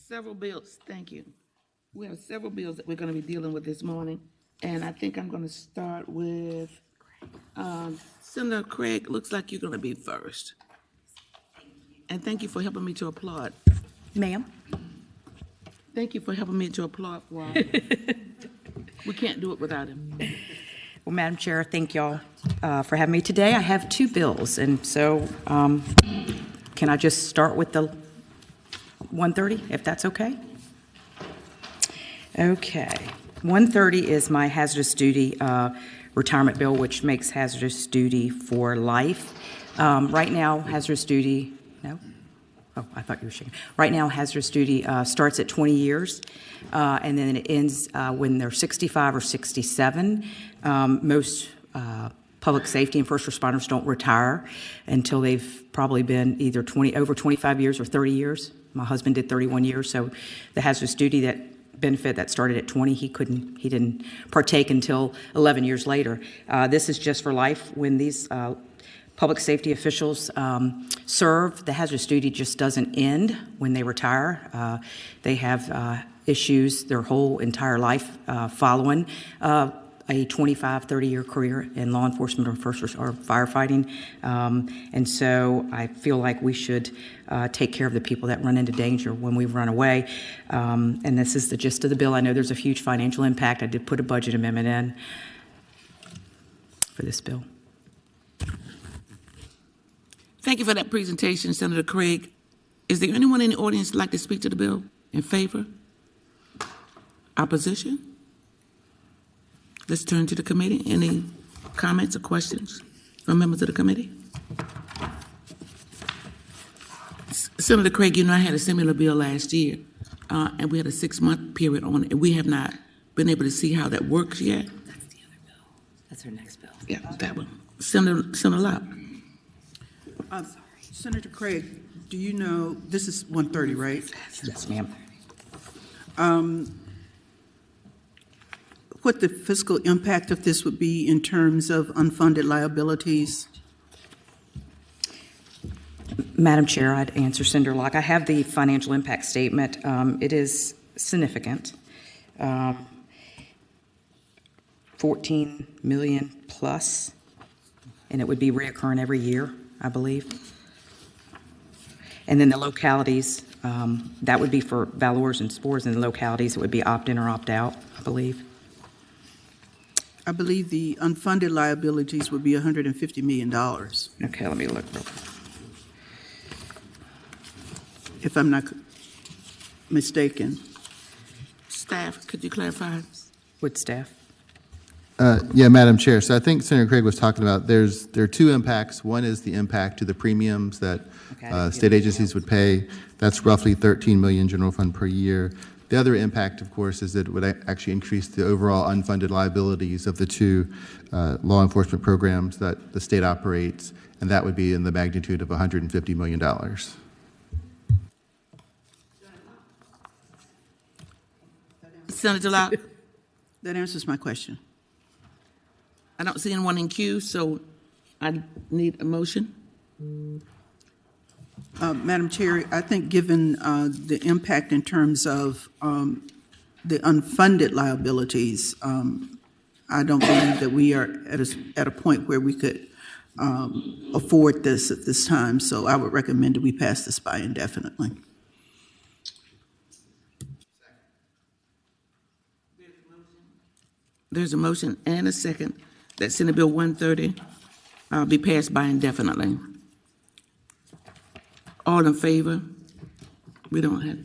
several bills. Thank you. We have several bills that we're going to be dealing with this morning, and I think I'm going to start with Senator Craig. Looks like you're going to be first. And thank you for helping me to applaud. Ma'am? Thank you for helping me to applaud for we can't do it without him. Well, Madam Chair, thank y'all for having me today. I have two bills, and so can I just start with the 130, if that's okay? Okay. 130 is my hazardous duty retirement bill, which makes hazardous duty for life. Right now, hazardous duty, no? Oh, I thought you were shaking. Right now, hazardous duty starts at 20 years, and then it ends when they're 65 or 67. Most public safety and first responders don't retire until they've probably been either over 25 years or 30 years. My husband did 31 years, so the hazardous duty benefit that started at 20, he didn't partake until 11 years later. This is just for life. When these public safety officials serve, the hazardous duty just doesn't end when they retire. They have issues their whole entire life following a 25, 30-year career in law enforcement or firefighting. And so I feel like we should take care of the people that run into danger when we run away. And this is the gist of the bill. I know there's a huge financial impact. I did put a budget amendment in for this bill. Thank you for that presentation, Senator Craig. Is there anyone in the audience who'd like to speak to the bill in favor? Opposition? Let's turn to the committee. Any comments or questions from members of the committee? Senator Craig, you know I had a similar bill last year, and we had a 6-month period on it, and we have not been able to see how that works yet. That's the other bill. That's our next bill. Yeah, that one. Senator Locke. Senator Craig, do you know, this is 130, right? Yes, ma'am. What the fiscal impact of this would be in terms of unfunded liabilities? Madam Chair, I'd answer Senator Locke. I have the financial impact statement. It is significant. 14 million plus, and it would be reoccurring every year, I believe. And then the localities, that would be for valors and spores, and the localities, it would be opt-in or opt-out, I believe. I believe the unfunded liabilities would be $150 million, Okay, let me look real quick. if I'm not mistaken. Staff, could you clarify? Would staff? Yeah, Madam Chair. So I think Senator Craig was talking about there are two impacts. One is the impact to the premiums that state agencies would pay. That's roughly 13 million general fund per year. The other impact, of course, is that it would actually increase the overall unfunded liabilities of the two law enforcement programs that the state operates, and that would be in the magnitude of $150 million. Senator Locke? That answers my question. I don't see anyone in queue, so I need a motion. Madam Chair, I think given the impact in terms of the unfunded liabilities, I don't believe that we are at a point where we could afford this at this time. So I would recommend that we pass this by indefinitely. There's a motion and a second that Senate Bill 130 be passed by indefinitely. All in favor? We don't have.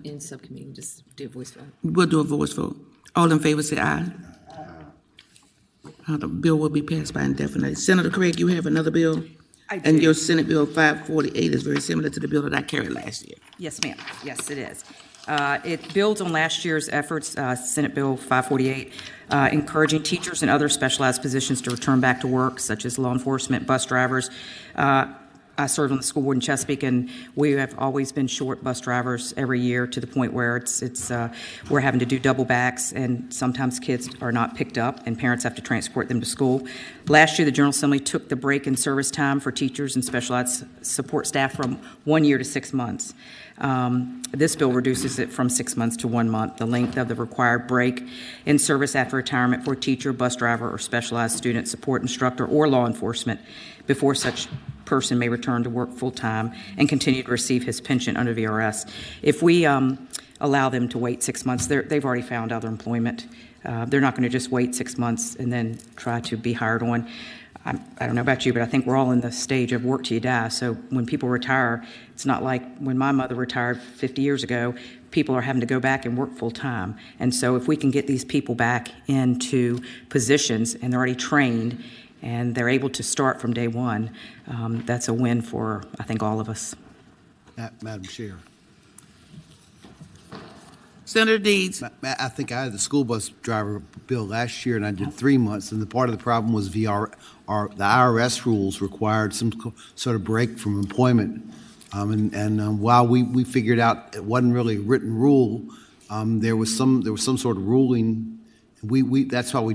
In subcommittee, just do a voice vote. We'll do a voice vote. All in favor say aye. The bill will be passed by indefinitely. Senator Craig, you have another bill? I do. And your Senate Bill 548 is very similar to the bill that I carried last year. Yes, ma'am. Yes, it is. It builds on last year's efforts, Senate Bill 548, encouraging teachers and other specialized positions to return back to work, such as law enforcement, bus drivers, I serve on the school board in Chesapeake, and we have always been short bus drivers every year to the point where we're having to do double backs, and sometimes kids are not picked up, and parents have to transport them to school. Last year, the General Assembly took the break in service time for teachers and special ed support staff from 1 year to 6 months. This bill reduces it from 6 months to 1 month, the length of the required break in service after retirement for a teacher, bus driver, or specialized student support instructor or law enforcement before such person may return to work full-time and continue to receive his pension under VRS. If we allow them to wait 6 months, they've already found other employment. They're not going to just wait 6 months and then try to be hired on. I don't know about you, but I think we're all in the stage of work till you die. So when people retire, it's not like when my mother retired 50 years ago, people are having to go back and work full time. And so if we can get these people back into positions and they're already trained and they're able to start from day one, that's a win for, I think, all of us. Madam Chair, Senator Deeds. I think I had the school bus driver bill last year, and I did 3 months, and the part of the problem was the IRS rules required some sort of break from employment. While we figured out it wasn't really a written rule, there was some sort of ruling. That's why we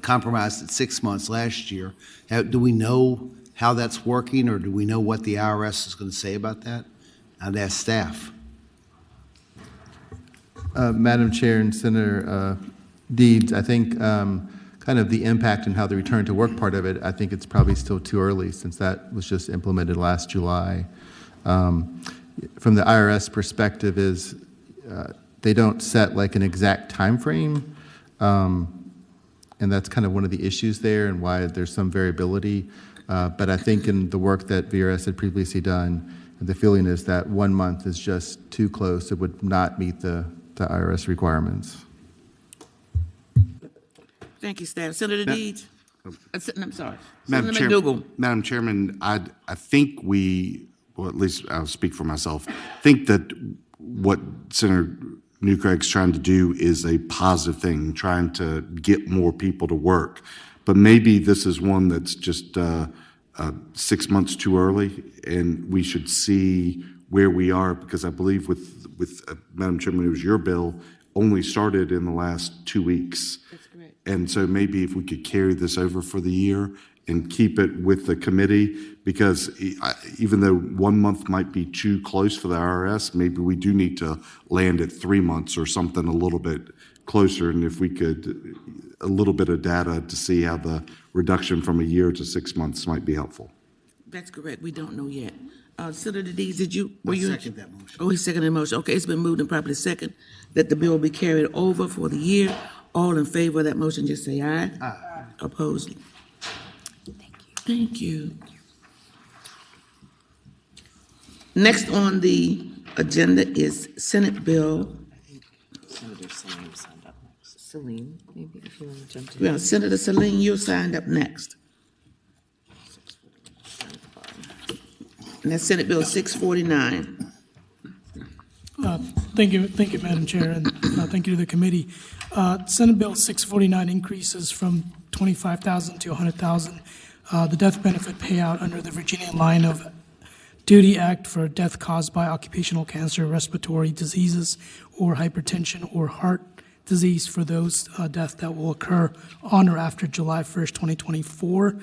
compromised at 6 months last year. Do we know how that's working, or do we know what the IRS is going to say about that? I'd ask staff. Madam Chair and Senator Deeds, I think kind of the impact and how the return to work part of it, I think it's probably still too early since that was just implemented last July. From the IRS perspective is they don't set like an exact time frame, and that's kind of one of the issues there and why there's some variability. But I think in the work that VRS had previously done, the feeling is that 1 month is just too close. It would not meet the IRS requirements. Thank you, staff. Senator Deeds. I'm sorry. Madam Senator McDougal. Madam Chairman, I think we, or at least I'll speak for myself, think that what Senator Newcraig's trying to do is a positive thing, trying to get more people to work. But maybe this is one that's just 6 months too early, and we should see where we are, because I believe with Madam Chairman, it was your bill, only started in the last 2 weeks. That's correct. And so maybe if we could carry this over for the year and keep it with the committee, because even though 1 month might be too close for the IRS, maybe we do need to land at 3 months or something a little bit closer. And if we could, a little bit of data to see how the reduction from a year to 6 months might be helpful. That's correct. We don't know yet. Senator Deeds, were I you? second that motion. Oh, he seconded the motion. Okay, it's been moved and properly second that the bill be carried over for the year. All in favor of that motion, just say aye. Aye. Opposed? Thank you. Next on the agenda is Senate Bill. Senator Salim signed up next. Salim, maybe if you want to jump to. Well, Senator Salim, you signed up next. And that's Senate Bill 649. Thank you, Madam Chair, and thank you to the committee. Senate Bill 649 increases from $25,000 to $100,000 the death benefit payout under the Virginia Line of Duty Act for death caused by occupational cancer, respiratory diseases, or hypertension or heart disease for those deaths that will occur on or after July 1st, 2024.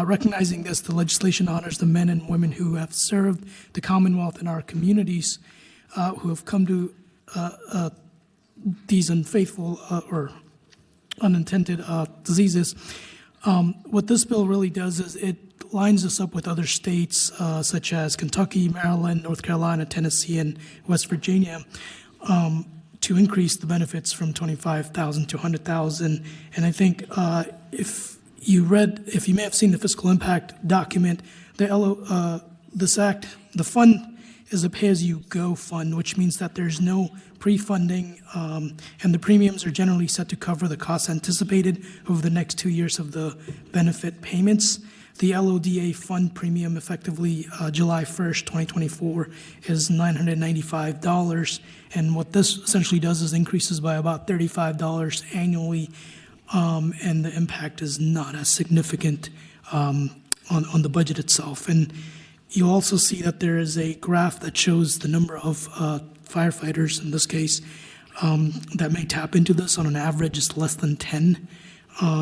Recognizing this, the legislation honors the men and women who have served the Commonwealth in our communities, who have come to these unfaithful or unintended diseases. What this bill really does is it lines us up with other states such as Kentucky, Maryland, North Carolina, Tennessee, and West Virginia to increase the benefits from $25,000 to $100,000. And I think if you may have seen the fiscal impact document, this act, the fund is a pay-as-you-go fund, which means that there's no pre-funding, and the premiums are generally set to cover the costs anticipated over the next 2 years of the benefit payments. The LODA fund premium, effectively July 1st, 2024, is $995, and what this essentially does is increases by about $35 annually, and the impact is not as significant on the budget itself. And You also see that there is a graph that shows the number of firefighters, in this case, that may tap into this. On an average, it's less than 10.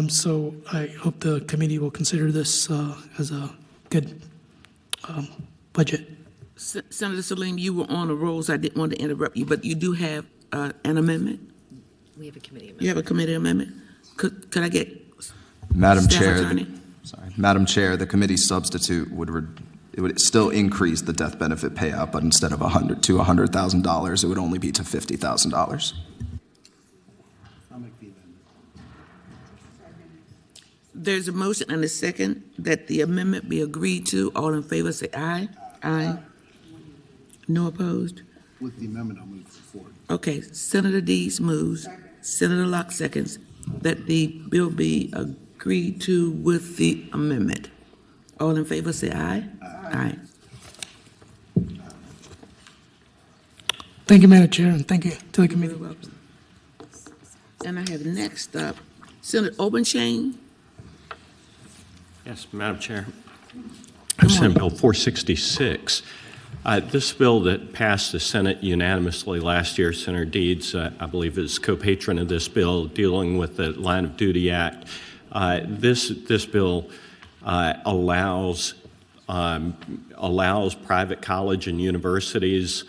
So I hope the committee will consider this as a good budget. Senator Salim, you were on the rolls. I didn't want to interrupt you, but you do have an amendment? We have a committee amendment. You have a committee amendment? Could I get Madam staff Chair, attorney? Madam Chair, the committee substitute it would still increase the death benefit payout, but instead of $100,000 to $100,000, it would only be to $50,000. There's a motion and a second that the amendment be agreed to. All in favor, say aye. Aye. No opposed? With the amendment, I'll move forward. Okay, Senator Dees moves, Senator Locke seconds, that the bill be agreed to with the amendment. All in favor, say aye. Aye. Thank you, Madam Chair, and thank you to the committee. You're welcome. And I have next up Senator Obenchain. Yes, Madam Chair. Senate Bill 466. This bill that passed the Senate unanimously last year, Senator Deeds, I believe, is co-patron of this bill dealing with the Line of Duty Act. This bill allows private college and universities,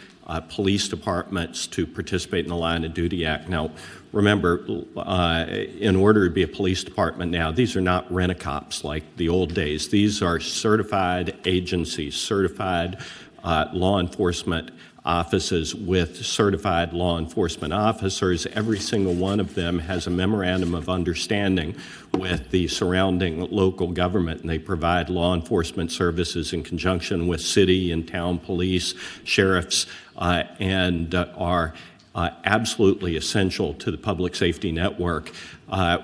police departments to participate in the Line of Duty Act. Now, remember, in order to be a police department now, these are not rent-a-cops like the old days. These are certified agencies, certified law enforcement offices with certified law enforcement officers. Every single one of them has a memorandum of understanding with the surrounding local government, and they provide law enforcement services in conjunction with city and town police, sheriffs, and are absolutely essential to the public safety network.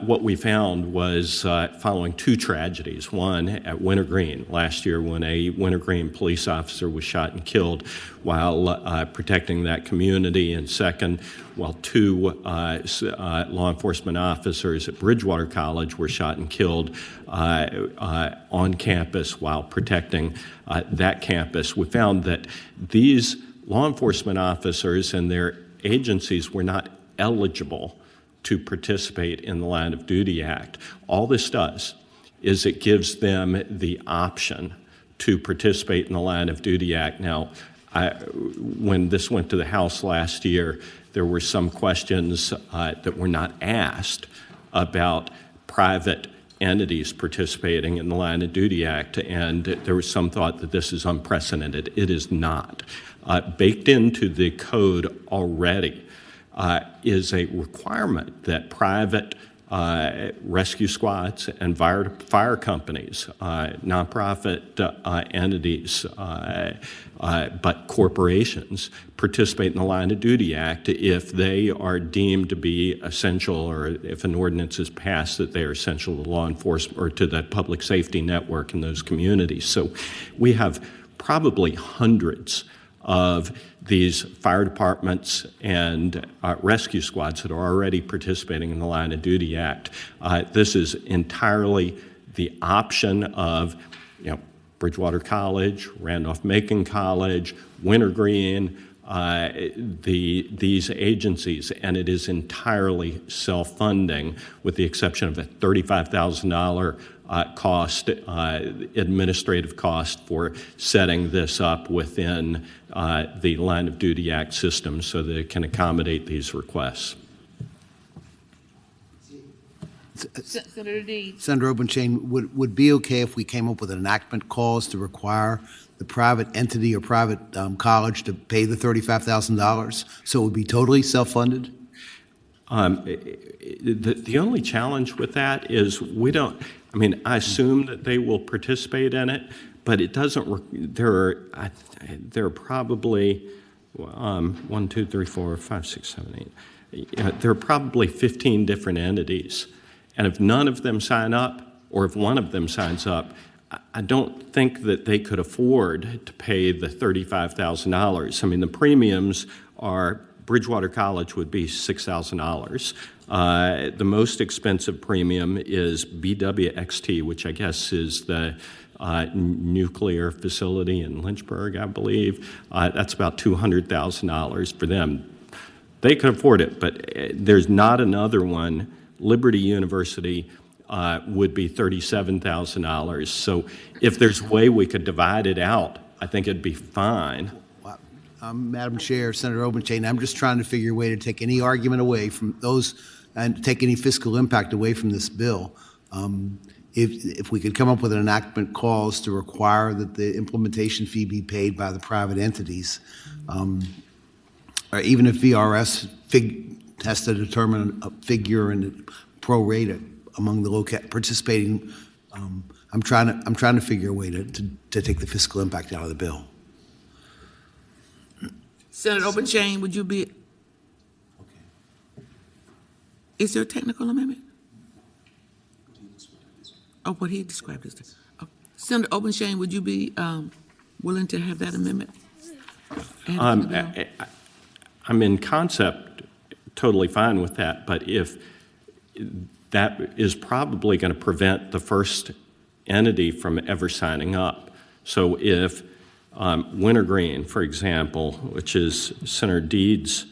What we found was following two tragedies. One at Wintergreen last year when a Wintergreen police officer was shot and killed while protecting that community. And second, while two law enforcement officers at Bridgewater College were shot and killed on campus while protecting that campus. We found that these law enforcement officers and their agencies were not eligible to participate in the Line of Duty Act. All this does is it gives them the option to participate in the Line of Duty Act. Now, when this went to the House last year, there were some questions that were not asked about private entities participating in the Line of Duty Act, and there was some thought that this is unprecedented. It is not. Baked into the code already is a requirement that private rescue squads and fire companies, nonprofit entities, but corporations participate in the Line of Duty Act if they are deemed to be essential, or if an ordinance is passed that they are essential to law enforcement or to the public safety network in those communities. So we have probably hundreds of these fire departments and rescue squads that are already participating in the Line of Duty Act. This is entirely the option of, Bridgewater College, Randolph-Macon College, Wintergreen, these agencies, and it is entirely self-funding with the exception of a $35,000 cost, administrative cost for setting this up within the Line of Duty Act system so that it can accommodate these requests. Senator Deeds. Senator Obenchain, would be okay if we came up with an enactment clause to require the private entity or private college to pay the $35,000 so it would be totally self-funded? The only challenge with that is I assume that they will participate in it, but it doesn't, there are probably 1, 2, 3, 4, 5, 6, 7, 8. There are probably 15 different entities. And if none of them sign up, or if one of them signs up, I don't think that they could afford to pay the $35,000. The premiums are Bridgewater College would be $6,000. The most expensive premium is BWXT, which I guess is the nuclear facility in Lynchburg, I believe. That's about $200,000 for them. They could afford it, but there's not another one. Liberty University would be $37,000. So if there's a way we could divide it out, I think it'd be fine. Madam Chair, Senator Obenchain, I'm just trying to figure a way to take any argument away from those and take any fiscal impact away from this bill. If we could come up with an enactment clause to require that the implementation fee be paid by the private entities, or even if VRS has to determine a figure and prorate it among the participating, I'm trying to figure a way to take the fiscal impact out of the bill. Senator Obenchain, would you be? Okay. Is there a technical amendment? Oh, what he described as. Oh. Senator Obenchain, would you be willing to have that amendment? I'm in concept totally fine with that, but if that is probably going to prevent the first entity from ever signing up. So if Wintergreen, for example, which is Senator Deed's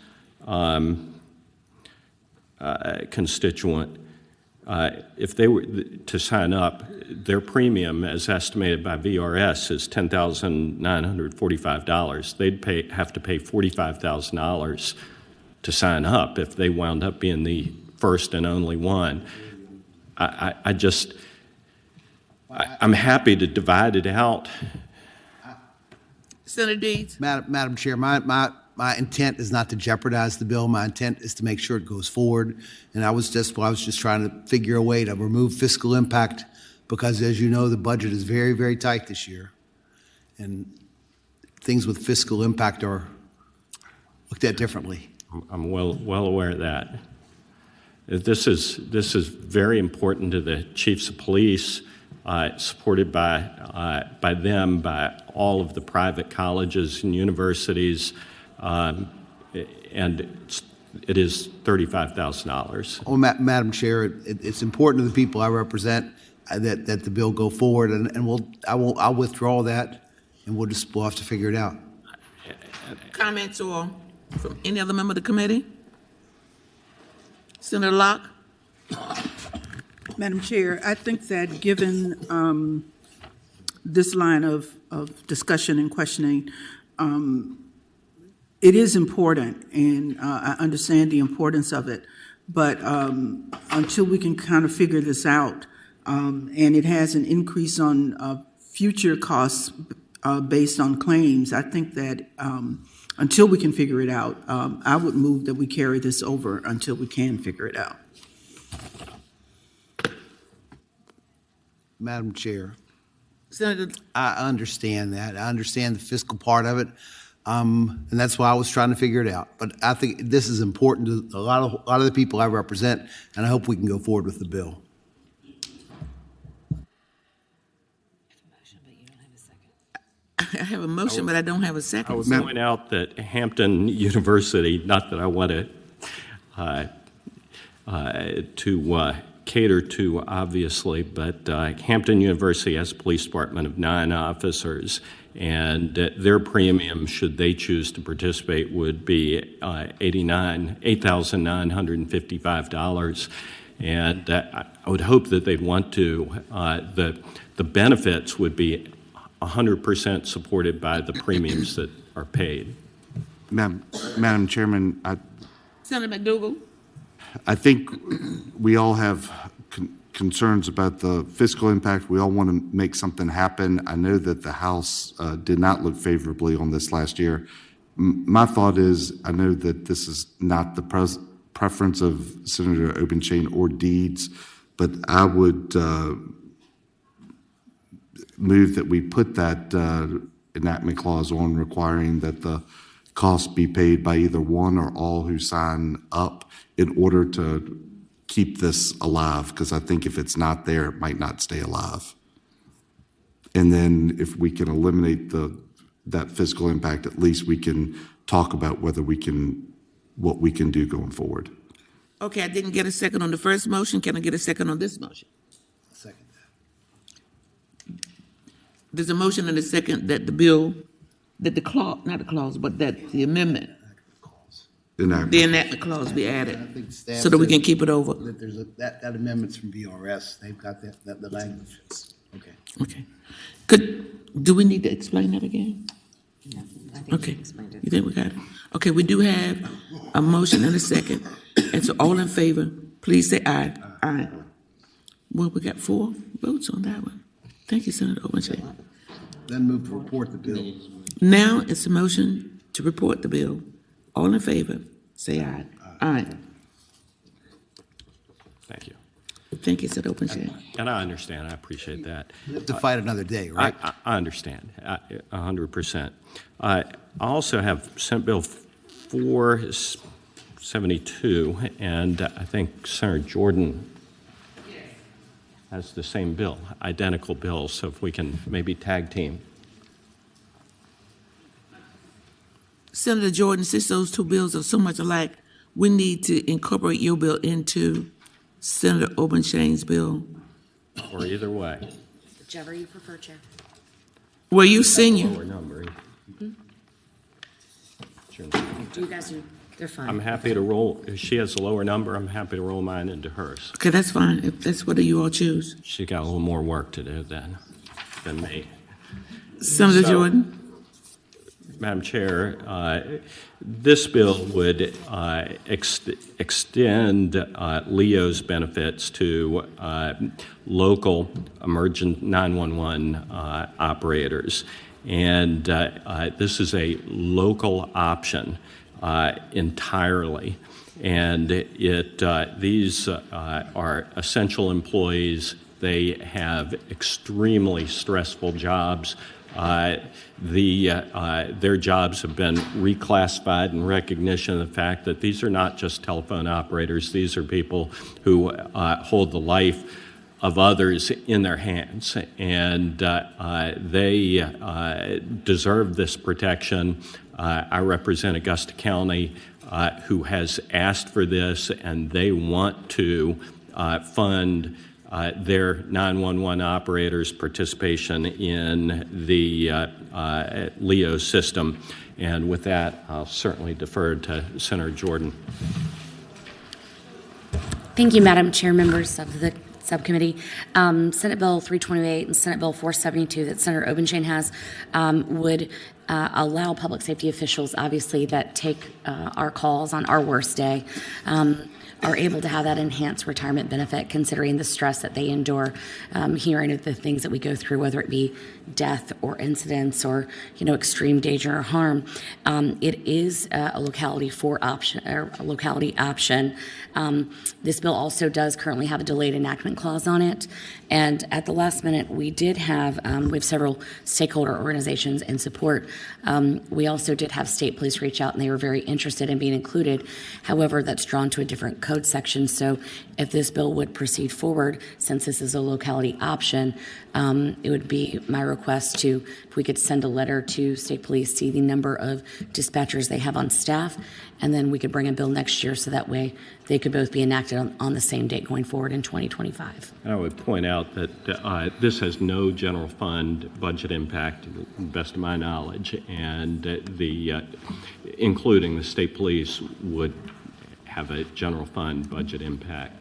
constituent, if they were to sign up, their premium, as estimated by VRS, is $10,945. They'd have to pay $45,000 to sign up if they wound up being the first and only one. I'm happy to divide it out. Senator Deeds. Madam Chair, my intent is not to jeopardize the bill. My intent is to make sure it goes forward. And I was just trying to figure a way to remove fiscal impact because, as you know, the budget is very, very tight this year. And things with fiscal impact are looked at differently. I'm well aware of that. This is very important to the chiefs of police, supported by them, by all of the private colleges and universities, and it is $35,000. Oh, Madam Chair, it's important to the people I represent that the bill go forward, and I'll withdraw that, and we'll have to figure it out. Comments or from any other member of the committee? Senator Locke. Madam Chair, I think that given this line of discussion and questioning, it is important, and I understand the importance of it, but until we can kind of figure this out, and it has an increase on future costs based on claims, I think that until we can figure it out, I would move that we carry this over until we can figure it out. Madam Chair, Senator. I understand that. I understand the fiscal part of it, and that's why I was trying to figure it out. But I think this is important to a lot of the people I represent, and I hope we can go forward with the bill. I have a motion, but I don't have a second. I would point out that Hampton University, not that I want to cater to, obviously, but Hampton University has a police department of 9 officers, and their premium, should they choose to participate, would be $8,955. And I would hope that they'd want to. The benefits would be 100% supported by the premiums that are paid. Madam Chairman, Senator McDougal. I think we all have concerns about the fiscal impact. We all want to make something happen. I know that the House did not look favorably on this last year. My thought is, I know that this is not the preference of Senator Obenchain or Deeds, but I would move that we put that enactment clause on, requiring that the costs be paid by either one or all who sign up in order to keep this alive, because I think if it's not there, it might not stay alive. And then if we can eliminate that fiscal impact, at least we can talk about whether we can what we can do going forward. Okay, I didn't get a second on the first motion. Can I get a second on this motion? Second. There's a motion and a second that the bill, that the clause, not the clause, but that the amendment, the enactment clause be added, I think staff so that we said can keep it over. That there's that amendment's from VRS. They've got the language. Okay. Okay. Do we need to explain that again? I think Okay. you explained it. You think we got it? Okay, we do have a motion and a second. And so all in favor, please say aye. Aye. Well, we got 4 votes on that one. Thank you, Senator Obenshain. Then move to report the bill. Now it's a motion to report the bill. All in favor, say aye. Aye. Thank you. Thank you, Senator Obenshain. And I understand, I appreciate that. We have to fight another day, right? I understand, 100%. I also have Senate Bill 472, and I think Senator Jordan has the same bill, identical bill, so if we can maybe tag team. Senator Jordan, since those 2 bills are so much alike, we need to incorporate your bill into Senator Obenshain's bill. Or either way. Whichever you prefer, Chair. Well, you senior. Lower number. Sure. Do you guys do? They're fine. I'm happy to roll, if she has a lower number, I'm happy to roll mine into hers. Okay, that's fine, if that's what you all choose. She got a little more work to do than me. Senator So- Jordan? Madam Chair, this bill would extend LEO's benefits to local emergent 911 operators. And this is a local option entirely. And these are essential employees. They have extremely stressful jobs. Their jobs have been reclassified in recognition of the fact that these are not just telephone operators. These are people who hold the life of others in their hands, and they deserve this protection. I represent Augusta County, who has asked for this, and they want to fund their 911 operators' participation in the LEO system. And with that, I'll certainly defer to Senator Jordan. Thank you, Madam Chair, members of the subcommittee. Senate Bill 328 and Senate Bill 472 that Senator Obenshain has would allow public safety officials, obviously, that take our calls on our worst day, are able to have that enhanced retirement benefit, considering the stress that they endure, hearing of the things that we go through, whether it be death or incidents or extreme danger or harm. It is a locality option. This bill also does currently have a delayed enactment clause on it, and at the last minute, we did have we have several stakeholder organizations in support. We also did have state police reach out, and they were very interested in being included. However, that's drawn to a different code section. So, if this bill would proceed forward, since this is a locality option, it would be my request if we could send a letter to state police, see the number of dispatchers they have on staff, and then we could bring a bill next year so that way they could both be enacted on the same date going forward in 2025. And I would point out that this has no general fund budget impact, to the best of my knowledge, and including the state police would have a general fund budget impact.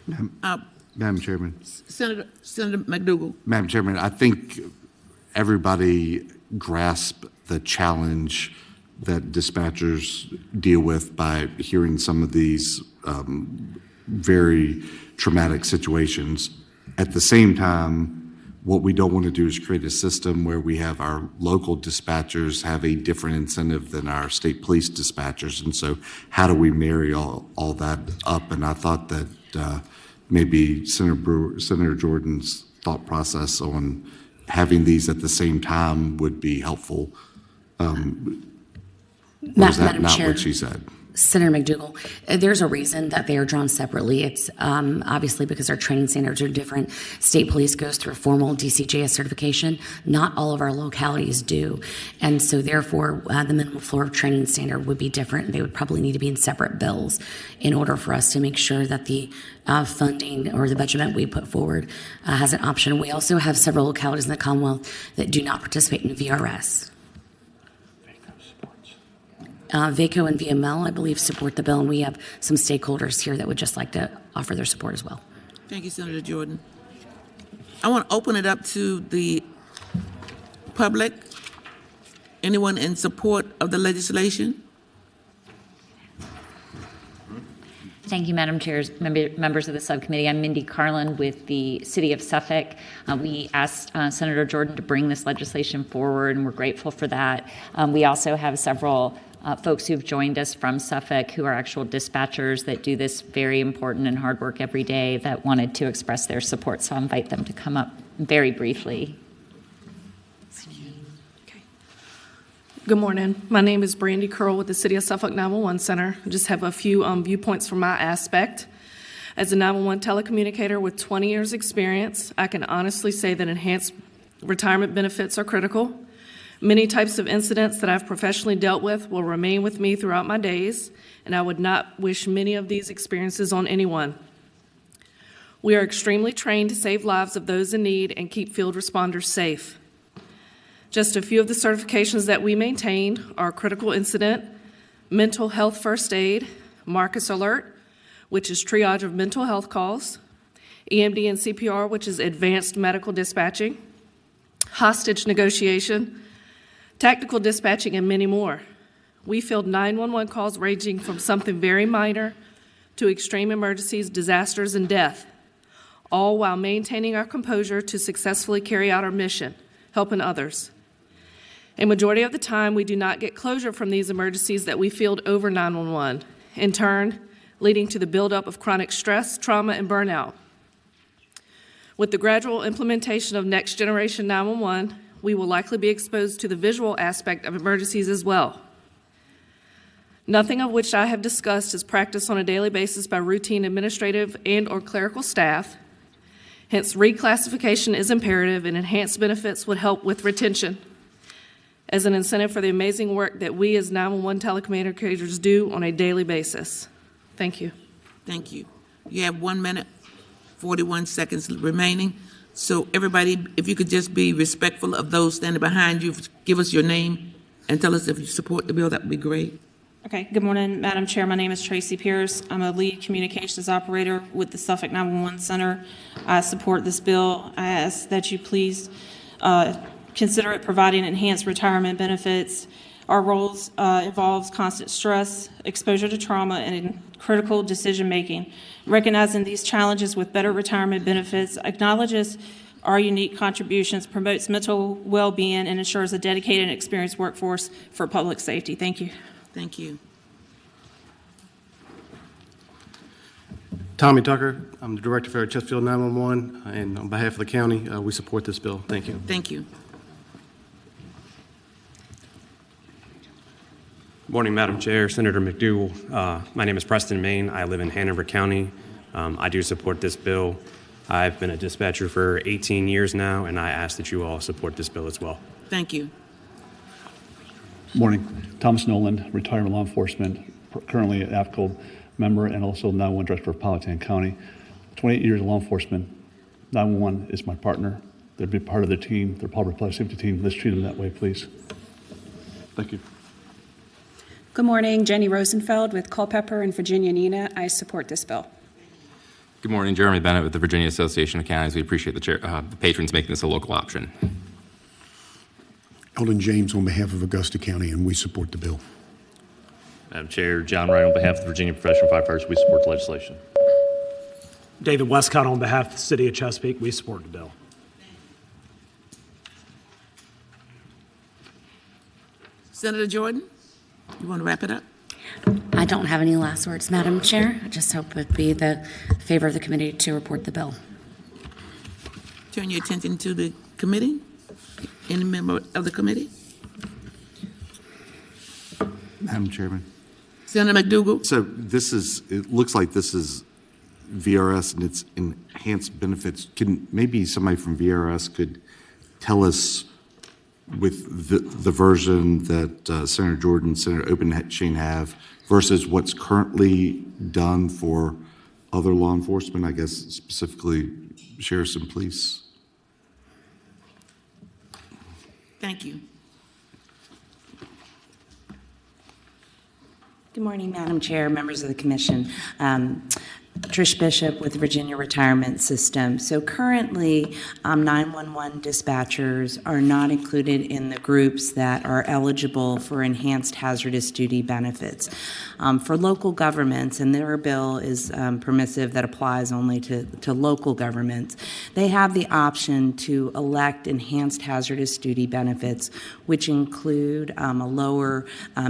Madam Chairman. Senator McDougal. Madam Chairman, I think everybody grasps the challenge that dispatchers deal with by hearing some of these very traumatic situations. At the same time, what we don't want to do is create a system where we have our local dispatchers have a different incentive than our state police dispatchers. And so how do we marry all that up? And I thought that maybe Senator Jordan's thought process on having these at the same time would be helpful. Or is that Madam not Chair. what she said? Senator McDougall, there's a reason that they are drawn separately. It's obviously because our training standards are different. State police goes through a formal DCJS certification. Not all of our localities do. And so therefore, the minimum floor of training standard would be different. They would probably need to be in separate bills in order for us to make sure that the funding or the budget that we put forward has an option. We also have several localities in the Commonwealth that do not participate in VRS. VACO and VML, I believe, support the bill, and we have some stakeholders here that would just like to offer their support as well. Thank you, Senator Jordan. I want to open it up to the public. Anyone in support of the legislation? Thank you, Madam Chair, members of the subcommittee. I'm Mindy Carlin with the City of Suffolk. We asked Senator Jordan to bring this legislation forward, and we're grateful for that. We also have several folks who've joined us from Suffolk who are actual dispatchers that do this very important and hard work every day that wanted to express their support. So I'll invite them to come up very briefly. Good morning. My name is Brandy Curl with the City of Suffolk 911 Center. I just have a few viewpoints from my aspect. As a 911 telecommunicator with 20 years experience, I can honestly say that enhanced retirement benefits are critical. Many types of incidents that I've professionally dealt with will remain with me throughout my days, and I would not wish many of these experiences on anyone. We are extremely trained to save lives of those in need and keep field responders safe. Just a few of the certifications that we maintain are critical incident, mental health first aid, Marcus Alert, which is triage of mental health calls, EMD and CPR, which is advanced medical dispatching, hostage negotiation, tactical dispatching, and many more. We field 911 calls ranging from something very minor to extreme emergencies, disasters, and death, all while maintaining our composure to successfully carry out our mission, helping others. A majority of the time, we do not get closure from these emergencies that we field over 911, in turn, leading to the buildup of chronic stress, trauma, and burnout. With the gradual implementation of Next Generation 911, we will likely be exposed to the visual aspect of emergencies as well. Nothing of which I have discussed is practiced on a daily basis by routine administrative and/or clerical staff. Hence, reclassification is imperative, and enhanced benefits would help with retention as an incentive for the amazing work that we as 911 telecommunicators do on a daily basis. Thank you. Thank you. You have 1 minute, 41 seconds remaining. So everybody, if you could just be respectful of those standing behind you, give us your name and tell us if you support the bill, that would be great. Okay, good morning, Madam Chair. My name is Tracy Pierce. I'm a lead communications operator with the Suffolk 911 Center. I support this bill. I ask that you please consider it providing enhanced retirement benefits. Our roles involves constant stress, exposure to trauma, and critical decision-making. Recognizing these challenges with better retirement benefits acknowledges our unique contributions, promotes mental well-being, and ensures a dedicated and experienced workforce for public safety. Thank you. Thank you. Tommy Tucker, I'm the Director for Chesterfield 911, and on behalf of the county, we support this bill. Thank you. Thank you. Good morning, Madam Chair, Senator McDougall. My name is Preston Main. I live in Hanover County. I do support this bill. I've been a dispatcher for 18 years now, and I ask that you all support this bill as well. Thank you. Morning. Thomas Noland, retired law enforcement, currently an AFCO member and also 911 director of Powhatan County. 28 years of law enforcement. 911 is my partner. They'd be part of the team, their public safety team. Let's treat them that way, please. Thank you. Good morning, Jenny Rosenfeld with Culpeper and Virginia Nina. I support this bill. Good morning, Jeremy Bennett with the Virginia Association of Counties. We appreciate the patrons making this a local option. Eldon James on behalf of Augusta County, and we support the bill. Madam Chair, John Wright on behalf of the Virginia Professional Firefighters, we support the legislation. David Westcott on behalf of the City of Chesapeake, we support the bill. Senator Jordan, you want to wrap it up? I don't have any last words, Madam Chair. I just hope it be the favor of the committee to report the bill. Turn your attention to the committee. Any member of the committee? Madam Chairman. Senator McDougal? So it looks like this is VRS and it's enhanced benefits. Can maybe somebody from VRS could tell us with the version that Senator Jordan, Senator Obenshane have versus what's currently done for other law enforcement, I guess specifically sheriffs and police? Thank you. Good morning, Madam Chair, members of the Commission. Trish Bishop with Virginia Retirement System. So currently, 911 dispatchers are not included in the groups that are eligible for enhanced hazardous duty benefits. For local governments, and their bill is permissive that applies only to local governments, they have the option to elect enhanced hazardous duty benefits, which include a lower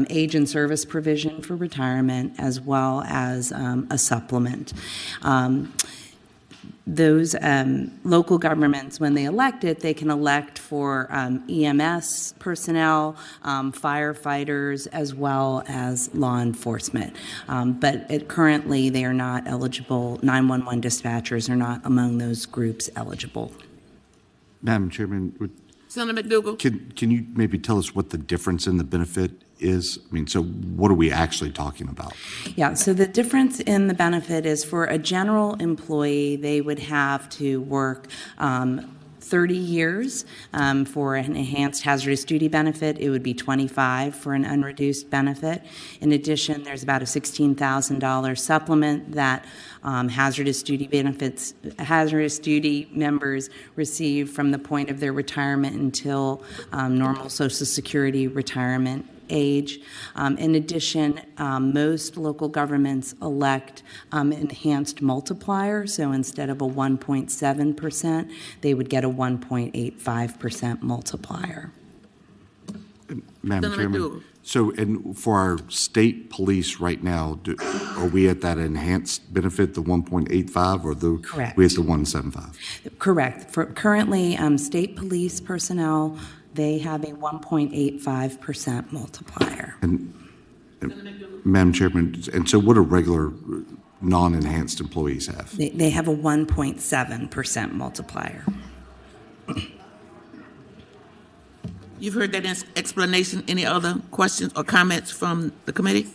age and service provision for retirement, as well as a supplement. Those local governments, when they elect it, they can elect for EMS personnel, firefighters, as well as law enforcement. But currently, they are not eligible. 911 dispatchers are not among those groups eligible. Madam Chairman, Senator McDougal? can you maybe tell us what the difference in the benefit is? I mean, so what are we actually talking about? Yeah, so the difference in the benefit is for a general employee, they would have to work 30 years for an enhanced hazardous duty benefit. It would be 25 for an unreduced benefit. In addition, there's about a $16,000 supplement that hazardous duty members receive from the point of their retirement until normal Social Security retirement age. In addition, most local governments elect enhanced multiplier, so instead of a 1.7%, they would get a 1.85% multiplier. Madam Chairman, so and for our state police right now, are we at that enhanced benefit, the 1.85, or Correct. We at the 1.75? Correct. For currently, state police personnel, they have a 1.85% multiplier. And Madam Chairman, and so what do regular non-enhanced employees have? They have a 1.7% multiplier. You've heard that explanation. Any other questions or comments from the committee?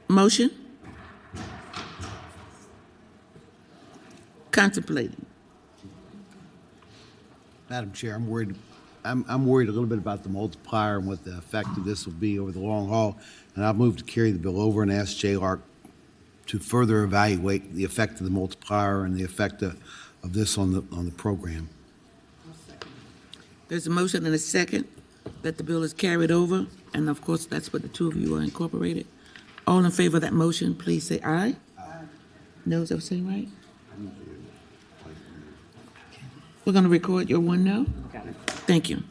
Motion? Contemplating. Madam Chair, I'm worried a little bit about the multiplier and what the effect of this will be over the long haul, and I've moved to carry the bill over and ask JLARC to further evaluate the effect of the multiplier and the effect of this on the program. There's a motion and a second that the bill is carried over, and of course, that's what the two of you are incorporated. All in favor of that motion, please say aye. Aye. No, is that saying right? We're going to record your one no. Got it. Thank you.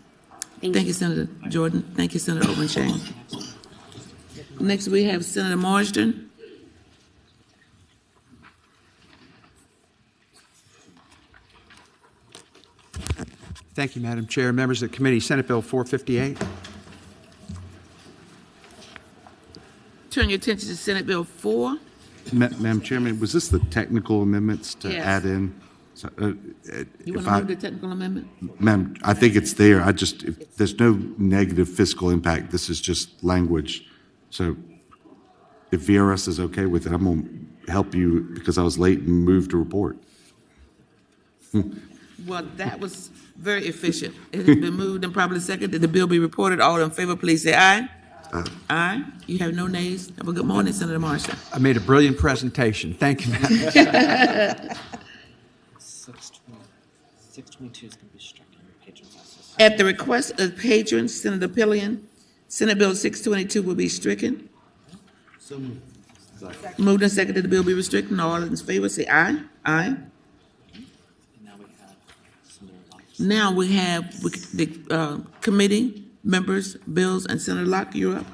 Thank you, Senator Jordan. Thank you, Senator Obenshane. Next, we have Senator Marsden. Thank you, Madam Chair. Members of the committee, Senate Bill 458. Turn your attention to Senate Bill 4. Madam Chairman, was this the technical amendments to Yes. add in? So, You want to move the technical amendment? Ma'am, I think it's there. If there's no negative fiscal impact. This is just language. So if VRS is okay with it, I'm going to help you because I was late and moved to report. Well, that was very efficient. It has been moved and probably seconded. The bill be reported. All in favor, please say aye. Aye. You have no nays. Have a good morning, Senator Marsden. I made a brilliant presentation. Thank you, Madam Chair. 622 is going to be struck in patrons' access. At the request of patrons, Senator Pillion, Senate Bill 622 will be stricken. Moved and seconded the bill be restricted. All in favor say aye. Aye. Now we have the committee members, bills, and Senator Locke, you're up.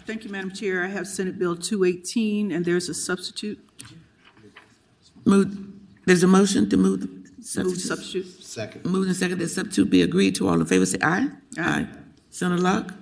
Thank you, Madam Chair. I have Senate Bill 218, and there's a substitute. There's a motion to move Move substitute. Second. Moved and seconded that substitute be agreed to. All in favor say aye. Aye. Senator Locke?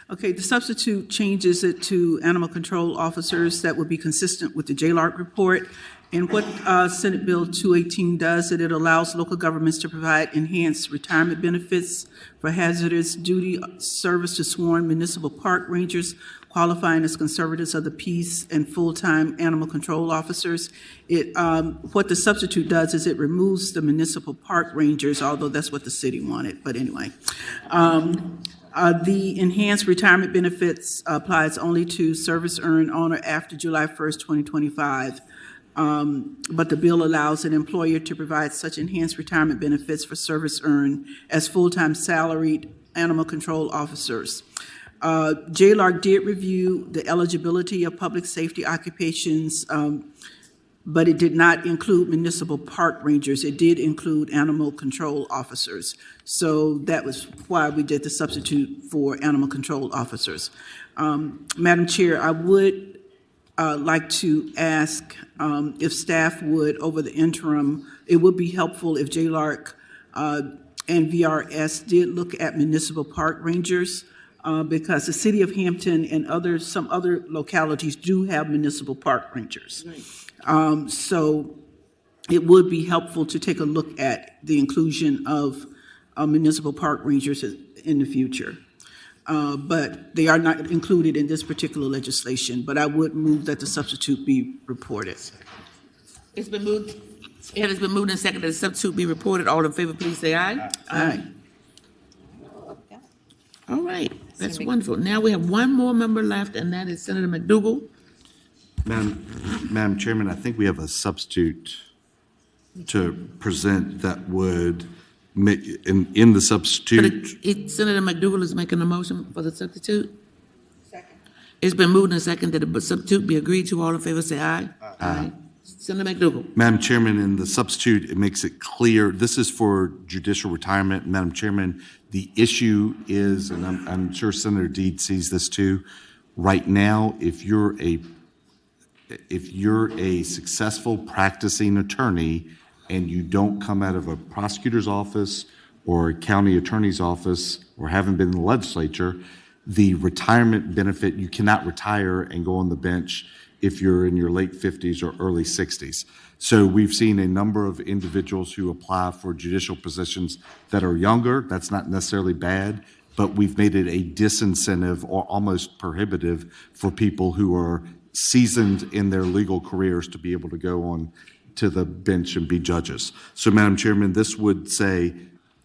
Okay, the substitute changes it to animal control officers. That would be consistent with the JLARC report. And what Senate Bill 218 does, it allows local governments to provide enhanced retirement benefits for hazardous duty service to sworn municipal park rangers qualifying as conservators of the peace and full-time animal control officers. What the substitute does is it removes the municipal park rangers, although that's what the city wanted, but anyway. The enhanced retirement benefits applies only to service earned on or after July 1st, 2025. But the bill allows an employer to provide such enhanced retirement benefits for service earned as full-time salaried animal control officers. JLARC did review the eligibility of public safety occupations, but it did not include municipal park rangers. It did include animal control officers. So that was why we did the substitute for animal control officers. Madam Chair, I would like to ask if staff would, over the interim, it would be helpful if JLARC and VRS did look at municipal park rangers, because the city of Hampton and some other localities do have municipal park rangers. Right. So it would be helpful to take a look at the inclusion of municipal park rangers in the future. But they are not included in this particular legislation, but I would move that the substitute be reported. It's been moved. It has been moved and seconded that the substitute be reported. All in favor, please say aye. Aye. All right, that's wonderful. Now we have one more member left, and that is Senator McDougal. Madam Chairman, I think we have a substitute to present that would make, in the substitute. Senator McDougal is making a motion for the substitute. Second. It's been moved and seconded that the substitute be agreed to. All in favor say aye. Aye. Senator McDougal. Madam Chairman, in the substitute, it makes it clear, this is for judicial retirement. Madam Chairman, the issue is, and I'm sure Senator Deed sees this too, right now, if you're a successful practicing attorney and you don't come out of a prosecutor's office or a county attorney's office or haven't been in the legislature, the retirement benefit, you cannot retire and go on the bench if you're in your late 50s or early 60s. So we've seen a number of individuals who apply for judicial positions that are younger. That's not necessarily bad, but we've made it a disincentive or almost prohibitive for people who are seasoned in their legal careers to be able to go on to the bench and be judges. So, Madam Chairman, this would say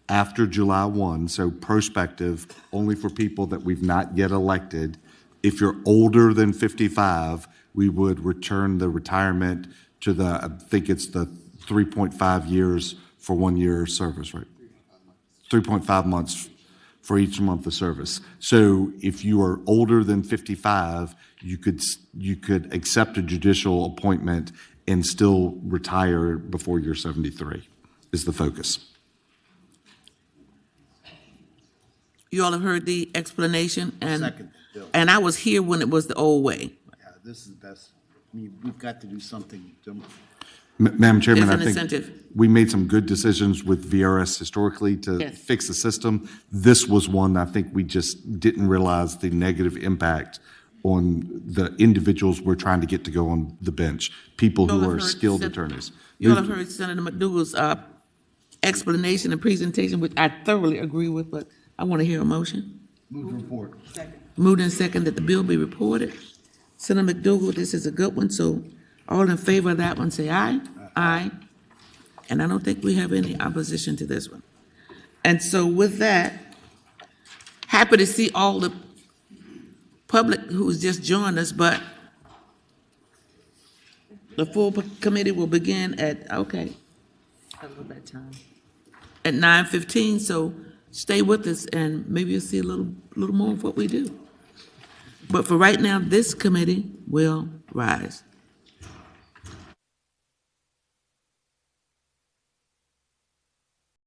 after July 1, so prospective, only for people that we've not yet elected. If you're older than 55, we would return the retirement to the, I think it's the 3.5 years for 1 year service, right? 3.5 months for each month of service. So if you are older than 55, you could accept a judicial appointment and still retire before you're 73, is the focus. You all have heard the explanation, and Second, Bill. and I was here when it was the old way. That's, I mean, we've got to do something. Madam Chairman, There's I an think incentive. we made some good decisions with VRS historically to Yes. fix the system. This was one I think we just didn't realize the negative impact on the individuals we're trying to get to go on the bench, people You all who have are heard skilled Sen- attorneys. You all have heard Senator McDougal's explanation and presentation, which I thoroughly agree with, but I want to hear a motion. Move to report. Moved and second that the bill be reported. Senator McDougal, this is a good one, so all in favor of that one, say aye. Aye. And I don't think we have any opposition to this one. And so with that, happy to see all the public who's just joined us, but the full committee will begin at, okay, I love that time. at 9:15, so stay with us and maybe you'll see a little more of what we do. But for right now, this committee will rise.